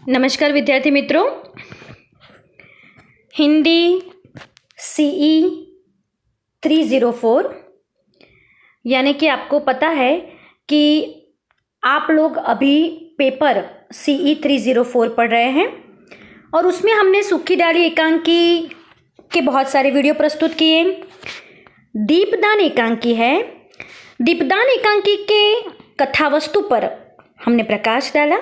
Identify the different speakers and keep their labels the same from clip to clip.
Speaker 1: नमस्कार विद्यार्थी मित्रों, हिंदी CE 304 यानी कि आपको पता है कि आप लोग अभी पेपर CE 304 पढ़ रहे हैं और उसमें हमने सूखी डाली एकांकी के बहुत सारे वीडियो प्रस्तुत किए। दीपदान एकांकी है। दीपदान एकांकी के कथावस्तु पर हमने प्रकाश डाला।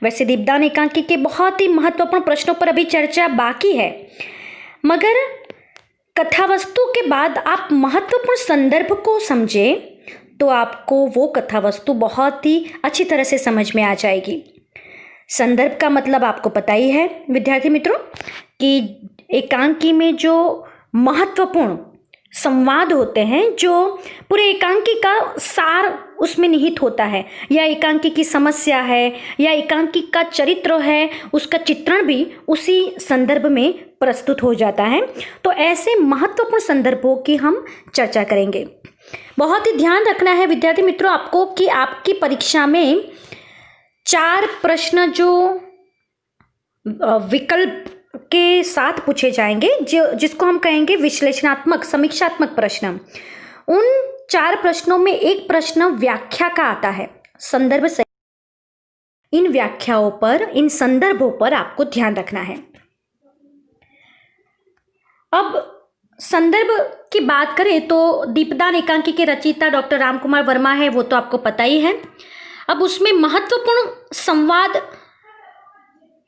Speaker 1: वैसे दीपदान एकांकी के बहुत ही महत्वपूर्ण प्रश्नों पर अभी चर्चा बाकी है, मगर कथावस्तु के बाद आप महत्वपूर्ण संदर्भ को समझें तो आपको वो कथावस्तु बहुत ही अच्छी तरह से समझ में आ जाएगी। संदर्भ का मतलब आपको पता ही है विद्यार्थी मित्रों कि एकांकी में जो महत्वपूर्ण संवाद होते हैं, जो पूरे एकांकी का सार उसमें निहित होता है, या एकांकी की समस्या है या एकांकी का चरित्र है, उसका चित्रण भी उसी संदर्भ में प्रस्तुत हो जाता है। तो ऐसे महत्वपूर्ण संदर्भों की हम चर्चा करेंगे। बहुत ही ध्यान रखना है विद्यार्थी मित्रों आपको कि आपकी परीक्षा में 4 प्रश्न जो विकल्प के साथ पूछे जाएंगे, जिसको हम कहेंगे विश्लेषणात्मक समीक्षात्मक प्रश्न। उन 4 प्रश्नों में एक प्रश्न व्याख्या का आता है, संदर्भ से। इन व्याख्याओं पर, इन संदर्भों पर आपको ध्यान रखना है। अब संदर्भ की बात करें तो दीपदान एकांकी के रचयिता डॉक्टर रामकुमार वर्मा है, वो तो आपको पता ही है। अब उसमें महत्वपूर्ण संवाद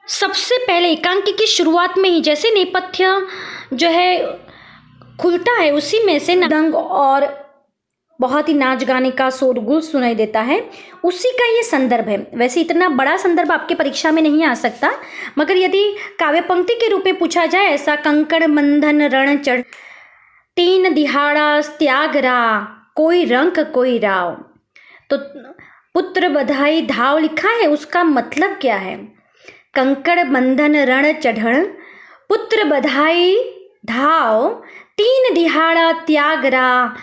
Speaker 1: सबसे पहले एकांकी की शुरुआत में ही, जैसे नेपथ्य जो है खुलता है, उसी में से नदंग और बहुत ही नाच गाने का शोरगुल सुनाई देता है, उसी का ये संदर्भ है। वैसे इतना बड़ा संदर्भ आपके परीक्षा में नहीं आ सकता, मगर यदि काव्य पंक्ति के रूप में पूछा जाए ऐसा, कंकड़ मंधन रण चढ़ 3 दिहाड़ा त्यागरा कोई रंक कोई राव, तो पुत्र बधाई धाव लिखा है, उसका मतलब क्या है? कंकड़ बंधन रण चढ़ण पुत्र बधाई धाव 3 दिहाड़ा त्यागरा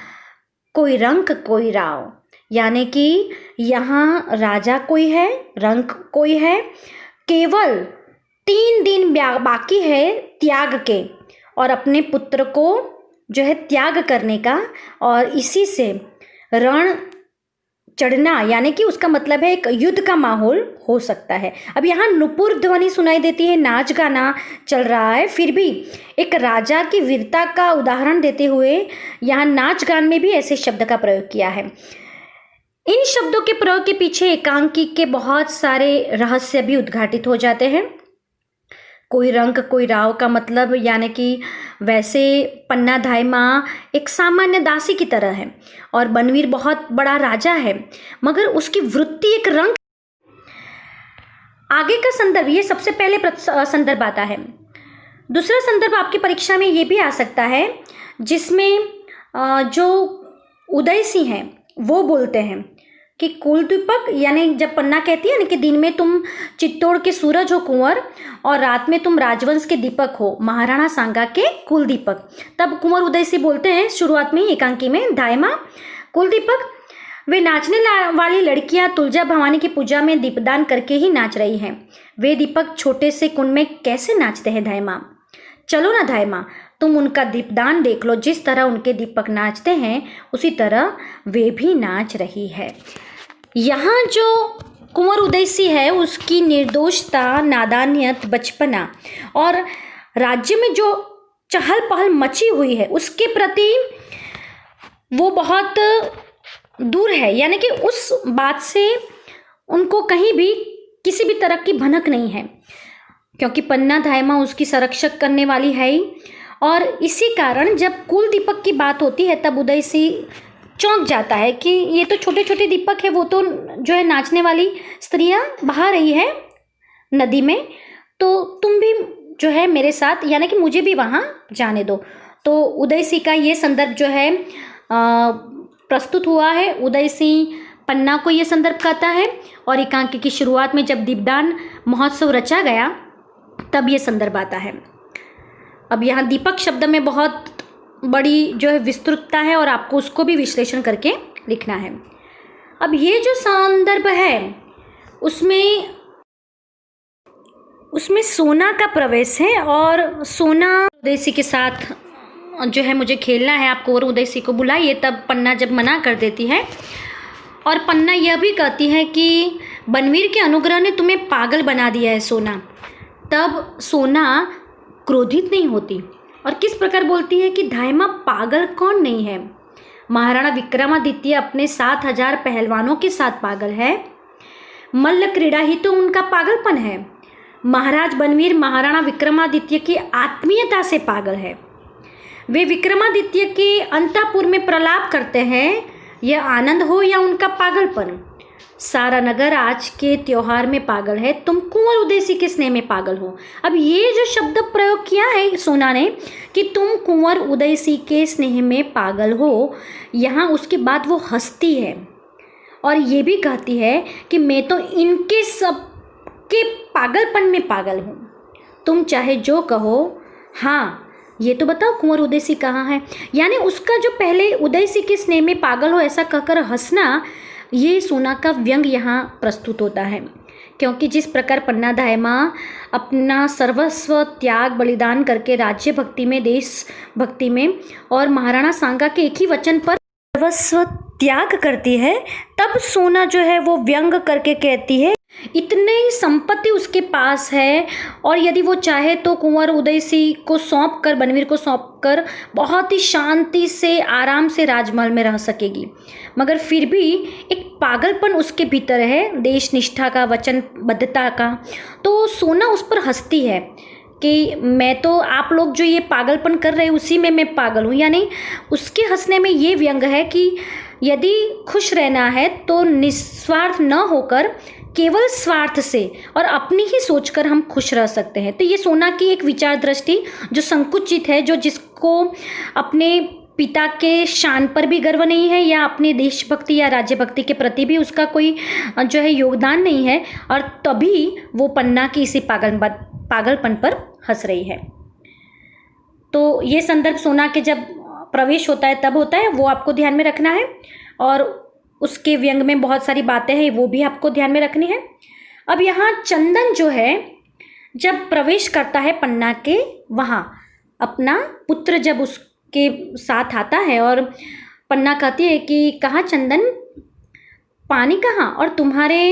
Speaker 1: कोई रंक कोई राव, यानी कि यहाँ राजा कोई है, रंक कोई है, केवल 3 दिन बाकी है त्याग के और अपने पुत्र को जो है त्याग करने का, और इसी से रण चढ़ना, यानी कि उसका मतलब है एक युद्ध का माहौल हो सकता है। अब यहाँ नुपुर ध्वनि सुनाई देती है, नाच गाना चल रहा है, फिर भी एक राजा की वीरता का उदाहरण देते हुए यहाँ नाच गान में भी ऐसे शब्द का प्रयोग किया है। इन शब्दों के प्रयोग के पीछे एकांकी के बहुत सारे रहस्य भी उद्घाटित हो जाते हैं। कोई रंक कोई राव का मतलब, यानी कि वैसे पन्ना धायमा एक सामान्य दासी की तरह है और बनवीर बहुत बड़ा राजा है, मगर उसकी वृत्ति एक रंक। आगे का संदर्भ, ये सबसे पहले संदर्भ आता है। दूसरा संदर्भ आपकी परीक्षा में ये भी आ सकता है, जिसमें जो उदय सिंह हैं वो बोलते हैं कि कुलदीपक, यानी जब पन्ना कहती है ना कि दिन में तुम चित्तौड़ के सूरज हो कुंवर और रात में तुम राजवंश के दीपक हो, महाराणा सांगा के कुलदीपक, तब कुंवर उदय सिंह बोलते हैं शुरुआत में ही एकांकी में, दायमा कुलदीपक वे नाचने वाली लड़कियां तुलजा भवानी की पूजा में दीपदान करके ही नाच रही हैं। वे दीपक छोटे से कुंड में कैसे नाचते हैं दायमा, चलो ना दायमा तुम उनका दीपदान देख लो, जिस तरह उनके दीपक नाचते हैं उसी तरह वे भी नाच रही है। यहाँ जो कुंवर उदय सिंह है उसकी निर्दोषता, नादानियत, बचपना और राज्य में जो चहल पहल मची हुई है उसके प्रति वो बहुत दूर है, यानी कि उस बात से उनको कहीं भी किसी भी तरह की भनक नहीं है, क्योंकि पन्ना धायमा उसकी संरक्षक करने वाली है ही। और इसी कारण जब कुल दीपक की बात होती है तब उदय सिंह चौंक जाता है कि ये तो छोटे छोटे दीपक है, वो तो जो है नाचने वाली स्त्रियां बहा रही है नदी में, तो तुम भी जो है मेरे साथ, यानी कि मुझे भी वहाँ जाने दो। तो उदय सिंह का ये संदर्भ जो है प्रस्तुत हुआ है। उदय सिंह पन्ना को ये संदर्भ कहता है और एकांकी की शुरुआत में जब दीपदान महोत्सव रचा गया तब ये संदर्भ आता है। अब यहाँ दीपक शब्द में बहुत बड़ी जो है विस्तृतता है और आपको उसको भी विश्लेषण करके लिखना है। अब ये जो संदर्भ है उसमें उसमें सोना का प्रवेश है और सोना उदयसी के साथ जो है मुझे खेलना है, आपको और उदयसी को बुलाइए। तब पन्ना जब मना कर देती है और पन्ना यह भी कहती है कि बनवीर के अनुग्रह ने तुम्हें पागल बना दिया है सोना, तब सोना क्रोधित नहीं होती और किस प्रकार बोलती है कि धायमा पागल कौन नहीं है। महाराणा विक्रमादित्य अपने 7,000 पहलवानों के साथ पागल है, मल्ल क्रीड़ा ही तो उनका पागलपन है। महाराज बनवीर महाराणा विक्रमादित्य की आत्मीयता से पागल है। वे विक्रमादित्य के अंतःपुर में प्रलाप करते हैं, यह आनंद हो या उनका पागलपन। सारा नगर आज के त्योहार में पागल है, तुम कुंवर उदयसी के स्नेह में पागल हो। अब ये जो शब्द प्रयोग किया है सोना ने कि तुम कुंवर उदयसी के स्नेह में पागल हो, यहाँ उसके बाद वो हंसती है और ये भी कहती है कि मैं तो इनके सब के पागलपन में पागल हूँ। तुम चाहे जो कहो, हाँ ये तो बताओ कुंवर उदयसी कहाँ है। यानी उसका जो पहले उदयसी के स्नेह में पागल हो ऐसा कहकर हंसना, ये सोना का व्यंग यहाँ प्रस्तुत होता है। क्योंकि जिस प्रकार पन्ना धायमा अपना सर्वस्व त्याग बलिदान करके राज्य भक्ति में, देश भक्ति में और महाराणा सांगा के एक ही वचन पर सर्वस्व त्याग करती है, तब सोना जो है वो व्यंग करके कहती है इतनी संपत्ति उसके पास है और यदि वो चाहे तो कुंवर उदयसी को सौंप कर, बनवीर को सौंप कर बहुत ही शांति से आराम से राजमहल में रह सकेगी, मगर फिर भी एक पागलपन उसके भीतर है, देश निष्ठा का, वचनबद्धता का। तो सोना उस पर हंसती है कि मैं तो, आप लोग जो ये पागलपन कर रहे हैं उसी में मैं पागल हूँ। यानी उसके हंसने में ये व्यंग है कि यदि खुश रहना है तो निस्वार्थ न होकर केवल स्वार्थ से और अपनी ही सोचकर हम खुश रह सकते हैं। तो ये सोना की एक विचार दृष्टि जो संकुचित है, जो जिसको अपने पिता के शान पर भी गर्व नहीं है या अपनी देशभक्ति या राज्य भक्ति के प्रति भी उसका कोई जो है योगदान नहीं है, और तभी वो पन्ना की इसी पागलपन पर हंस रही है। तो ये संदर्भ सोना के जब प्रवेश होता है तब होता है, वो आपको ध्यान में रखना है। और उसके व्यंग में बहुत सारी बातें हैं, वो भी आपको ध्यान में रखनी है। अब यहाँ चंदन जो है जब प्रवेश करता है पन्ना के, वहाँ अपना पुत्र जब उसके साथ आता है और पन्ना कहती है कि कहाँ चंदन, पानी कहाँ, और तुम्हारे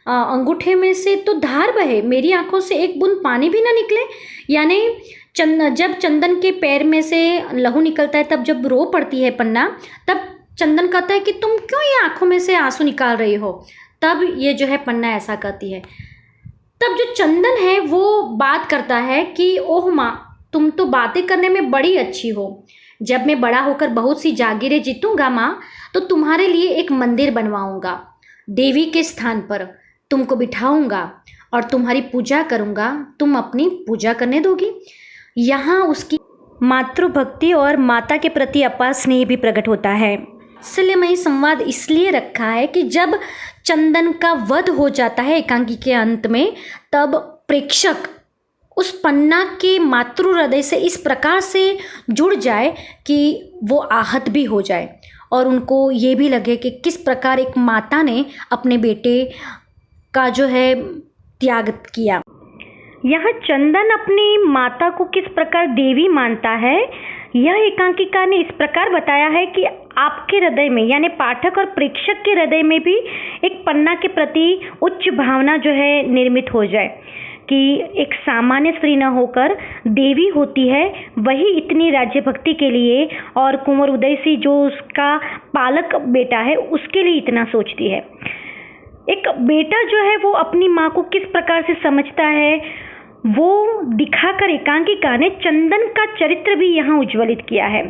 Speaker 1: अंगूठे में से तो धार बहे, मेरी आंखों से एक बूंद पानी भी ना निकले। यानी जब चंदन के पैर में से लहू निकलता है, तब जब रो पड़ती है पन्ना, तब चंदन कहता है कि तुम क्यों ये आंखों में से आंसू निकाल रही हो। तब ये जो है पन्ना ऐसा कहती है। तब जो चंदन है वो बात करता है कि ओह माँ, तुम तो बातें करने में बड़ी अच्छी हो। जब मैं बड़ा होकर बहुत सी जागीरें जीतूंगा माँ, तो तुम्हारे लिए एक मंदिर बनवाऊंगा, देवी के स्थान पर तुमको बिठाऊंगा और तुम्हारी पूजा करूंगा, तुम अपनी पूजा करने दोगी। यहाँ उसकी मातृभक्ति और माता के प्रति अपार स्नेह भी प्रकट होता है। इसलिए मैं संवाद इसलिए रखा है कि जब चंदन का वध हो जाता है एकांकी के अंत में, तब प्रेक्षक उस पन्ना के मातृ हृदय से इस प्रकार से जुड़ जाए कि वो आहत भी हो जाए और उनको ये भी लगे कि किस प्रकार एक माता ने अपने बेटे का जो है त्याग किया। यहाँ चंदन अपनी माता को किस प्रकार देवी मानता है, यह एकांकिका ने इस प्रकार बताया है कि आपके हृदय में, यानी पाठक और प्रेक्षक के हृदय में भी एक पन्ना के प्रति उच्च भावना जो है निर्मित हो जाए कि एक सामान्य स्त्री न होकर देवी होती है, वही इतनी राज्य भक्ति के लिए, और कुंवर उदयसी जो उसका पालक बेटा है उसके लिए इतना सोचती है। एक बेटा जो है वो अपनी माँ को किस प्रकार से समझता है, वो दिखाकर एकांकिका ने चंदन का चरित्र भी यहाँ उज्ज्वलित किया है।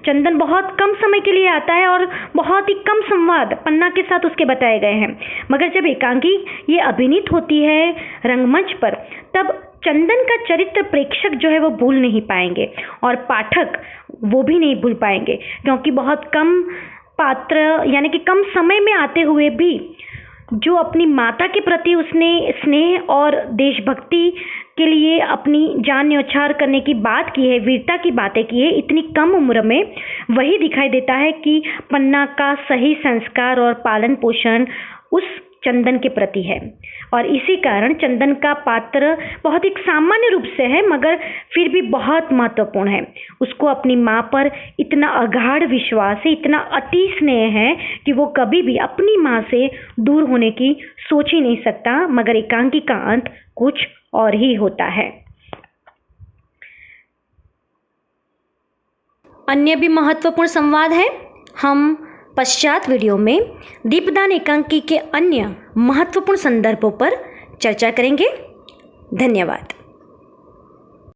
Speaker 1: चंदन बहुत कम समय के लिए आता है और बहुत ही कम संवाद पन्ना के साथ उसके बताए गए हैं, मगर जब एकांकी ये अभिनीत होती है रंगमंच पर, तब चंदन का चरित्र प्रेक्षक जो है वो भूल नहीं पाएंगे और पाठक वो भी नहीं भूल पाएंगे, क्योंकि बहुत कम पात्र यानी कि कम समय में आते हुए भी जो अपनी माता के प्रति उसने स्नेह और देशभक्ति के लिए अपनी जान न्यौछावर करने की बात की है, वीरता की बातें की है इतनी कम उम्र में, वही दिखाई देता है कि पन्ना का सही संस्कार और पालन पोषण उस चंदन के प्रति है और इसी कारण चंदन का पात्र बहुत एक सामान्य रूप से है मगर फिर भी बहुत महत्वपूर्ण है। उसको अपनी माँ पर इतना अगाध विश्वास है, इतना अति स्नेह है कि वो कभी भी अपनी माँ से दूर होने की सोच ही नहीं सकता, मगर एकांकी का अंत कुछ और ही होता है। अन्य भी महत्वपूर्ण संवाद है। हम पश्चात वीडियो में दीपदान एकांकी के अन्य महत्वपूर्ण संदर्भों पर चर्चा करेंगे। धन्यवाद।